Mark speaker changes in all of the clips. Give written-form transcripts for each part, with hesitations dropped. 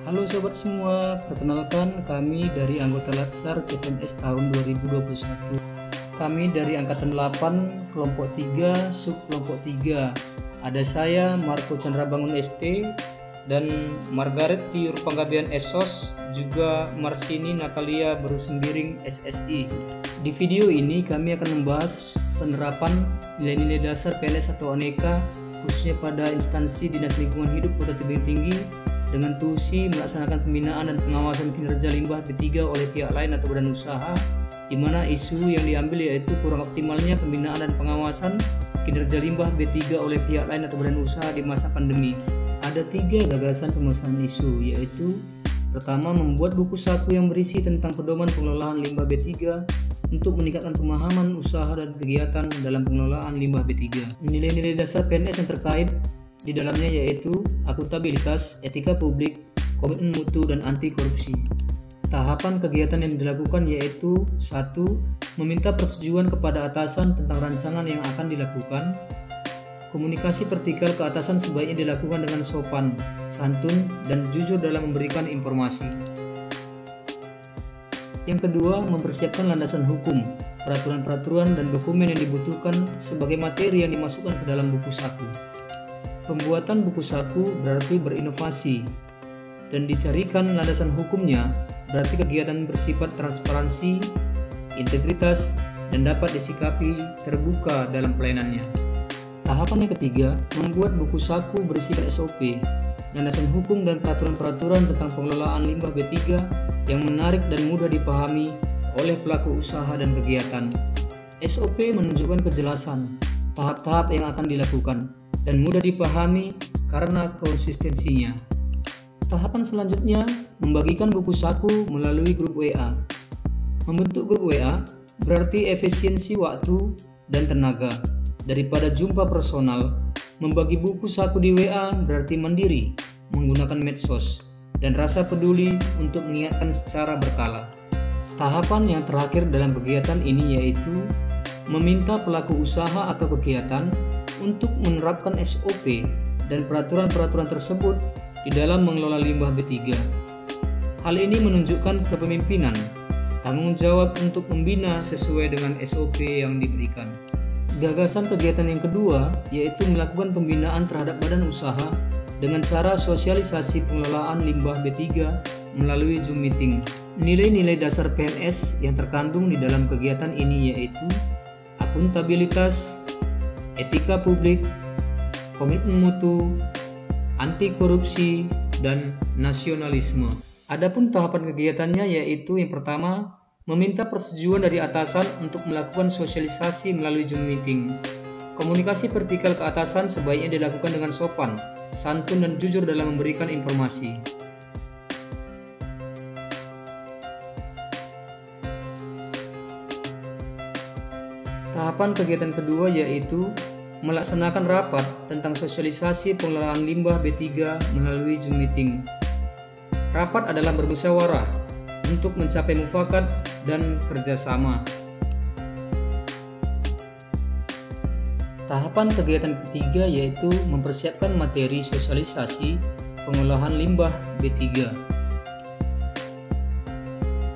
Speaker 1: Halo sobat semua, perkenalkan kami dari anggota Latsar CPNS tahun 2021. Kami dari angkatan 8, kelompok 3, sub kelompok 3. Ada saya Marco Chandra Bangun ST dan Margaret Tiur Panggabean SOS, juga Marsini Natalia Berusimbiring SSI. Di video ini kami akan membahas penerapan nilai-nilai dasar PNS atau aneka khususnya pada instansi Dinas Lingkungan Hidup Kota Tebing Tinggi dengan tusi melaksanakan pembinaan dan pengawasan kinerja limbah B3 oleh pihak lain atau badan usaha, di mana isu yang diambil yaitu kurang optimalnya pembinaan dan pengawasan kinerja limbah B3 oleh pihak lain atau badan usaha di masa pandemi. Ada 3 gagasan pemesanan isu, yaitu pertama, membuat buku saku yang berisi tentang pedoman pengelolaan limbah B3 untuk meningkatkan pemahaman usaha dan kegiatan dalam pengelolaan limbah B3. Nilai-nilai dasar PNS yang terkait di dalamnya yaitu akuntabilitas, etika publik, komitmen mutu, dan anti korupsi. Tahapan kegiatan yang dilakukan yaitu 1. Meminta persetujuan kepada atasan tentang rancangan yang akan dilakukan. Komunikasi vertikal ke atasan sebaiknya dilakukan dengan sopan, santun, dan jujur dalam memberikan informasi. Yang kedua, mempersiapkan landasan hukum, peraturan-peraturan, dan dokumen yang dibutuhkan sebagai materi yang dimasukkan ke dalam buku saku. Pembuatan buku saku berarti berinovasi, dan dicarikan landasan hukumnya berarti kegiatan bersifat transparansi, integritas, dan dapat disikapi terbuka dalam pelayanannya. Tahapan yang ketiga, membuat buku saku bersifat SOP, landasan hukum dan peraturan-peraturan tentang pengelolaan limbah B3 yang menarik dan mudah dipahami oleh pelaku usaha dan kegiatan. SOP menunjukkan kejelasan, tahap-tahap yang akan dilakukan, dan mudah dipahami karena konsistensinya. Tahapan selanjutnya, membagikan buku saku melalui grup WA. Membentuk grup WA berarti efisiensi waktu dan tenaga. Daripada jumpa personal, membagi buku saku di WA berarti mandiri, menggunakan medsos, dan rasa peduli untuk mengingatkan secara berkala. Tahapan yang terakhir dalam kegiatan ini yaitu meminta pelaku usaha atau kegiatan untuk menerapkan SOP dan peraturan-peraturan tersebut di dalam mengelola limbah B3. Hal ini menunjukkan kepemimpinan, tanggung jawab untuk membina sesuai dengan SOP yang diberikan. Gagasan kegiatan yang kedua yaitu melakukan pembinaan terhadap badan usaha dengan cara sosialisasi pengelolaan limbah B3 melalui Zoom meeting. Nilai-nilai dasar PNS yang terkandung di dalam kegiatan ini yaitu akuntabilitas, etika publik, komitmen mutu, anti korupsi, dan nasionalisme. Adapun tahapan kegiatannya yaitu yang pertama, meminta persetujuan dari atasan untuk melakukan sosialisasi melalui Zoom meeting. Komunikasi vertikal ke atasan sebaiknya dilakukan dengan sopan, santun, dan jujur dalam memberikan informasi. Tahapan kegiatan kedua yaitu melaksanakan rapat tentang sosialisasi pengelolaan limbah B3 melalui Zoom meeting. Rapat adalah bermusyawarah untuk mencapai mufakat dan kerjasama. Tahapan kegiatan ketiga yaitu mempersiapkan materi sosialisasi pengolahan limbah B3.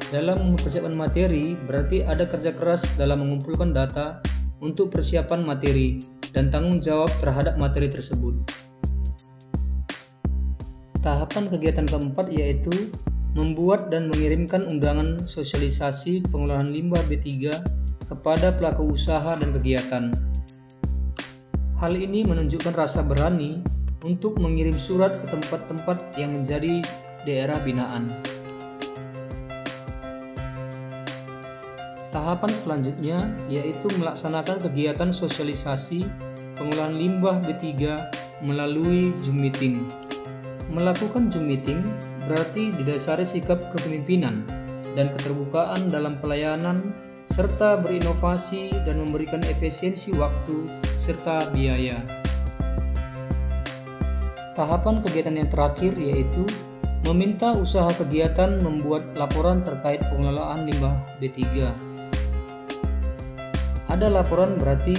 Speaker 1: Dalam mempersiapkan materi berarti ada kerja keras dalam mengumpulkan data untuk persiapan materi dan tanggung jawab terhadap materi tersebut. Tahapan kegiatan keempat yaitu membuat dan mengirimkan undangan sosialisasi pengelolaan limbah B3 kepada pelaku usaha dan kegiatan. Hal ini menunjukkan rasa berani untuk mengirim surat ke tempat-tempat yang menjadi daerah binaan. Tahapan selanjutnya yaitu melaksanakan kegiatan sosialisasi pengolahan limbah B3 melalui Zoom meeting. Melakukan Zoom meeting berarti didasari sikap kepemimpinan dan keterbukaan dalam pelayanan serta berinovasi dan memberikan efisiensi waktu serta biaya. Tahapan kegiatan yang terakhir yaitu meminta usaha kegiatan membuat laporan terkait pengelolaan limbah B3. Ada laporan berarti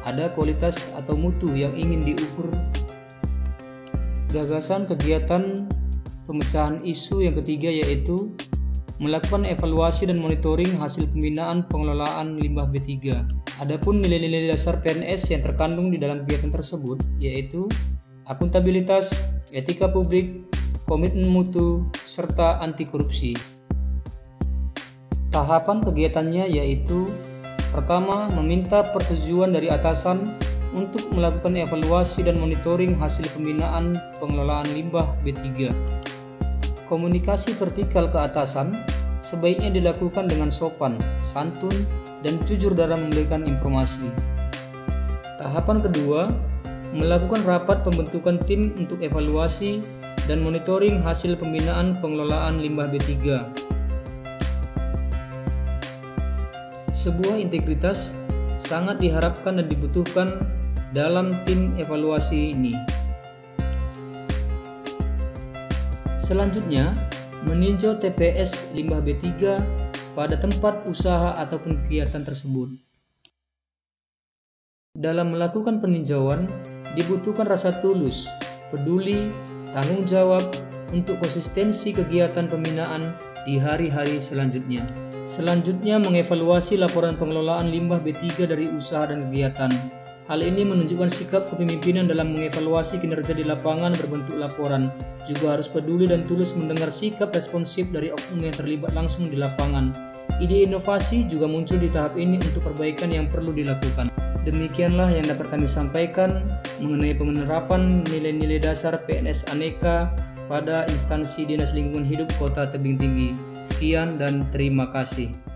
Speaker 1: ada kualitas atau mutu yang ingin diukur. Gagasan kegiatan pemecahan isu yang ketiga yaitu melakukan evaluasi dan monitoring hasil pembinaan pengelolaan limbah B3. Adapun nilai-nilai dasar PNS yang terkandung di dalam kegiatan tersebut yaitu akuntabilitas, etika publik, komitmen mutu, serta anti korupsi. Tahapan kegiatannya yaitu pertama, meminta persetujuan dari atasan untuk melakukan evaluasi dan monitoring hasil pembinaan pengelolaan limbah B3. Komunikasi vertikal ke atasan sebaiknya dilakukan dengan sopan, santun, dan jujur dalam memberikan informasi. Tahapan kedua, melakukan rapat pembentukan tim untuk evaluasi dan monitoring hasil pembinaan pengelolaan limbah B3. Sebuah integritas sangat diharapkan dan dibutuhkan dalam tim evaluasi ini. Selanjutnya, meninjau TPS limbah B3 pada tempat usaha ataupun kegiatan tersebut. Dalam melakukan peninjauan, dibutuhkan rasa tulus, peduli, tanggung jawab untuk konsistensi kegiatan pembinaan di hari-hari selanjutnya. Selanjutnya, mengevaluasi laporan pengelolaan limbah B3 dari usaha dan kegiatan. Hal ini menunjukkan sikap kepemimpinan dalam mengevaluasi kinerja di lapangan berbentuk laporan. Juga harus peduli dan tulus mendengar sikap responsif dari oknum yang terlibat langsung di lapangan. Ide inovasi juga muncul di tahap ini untuk perbaikan yang perlu dilakukan. Demikianlah yang dapat kami sampaikan mengenai penerapan nilai-nilai dasar PNS Aneka pada instansi Dinas Lingkungan Hidup Kota Tebing Tinggi. Sekian dan terima kasih.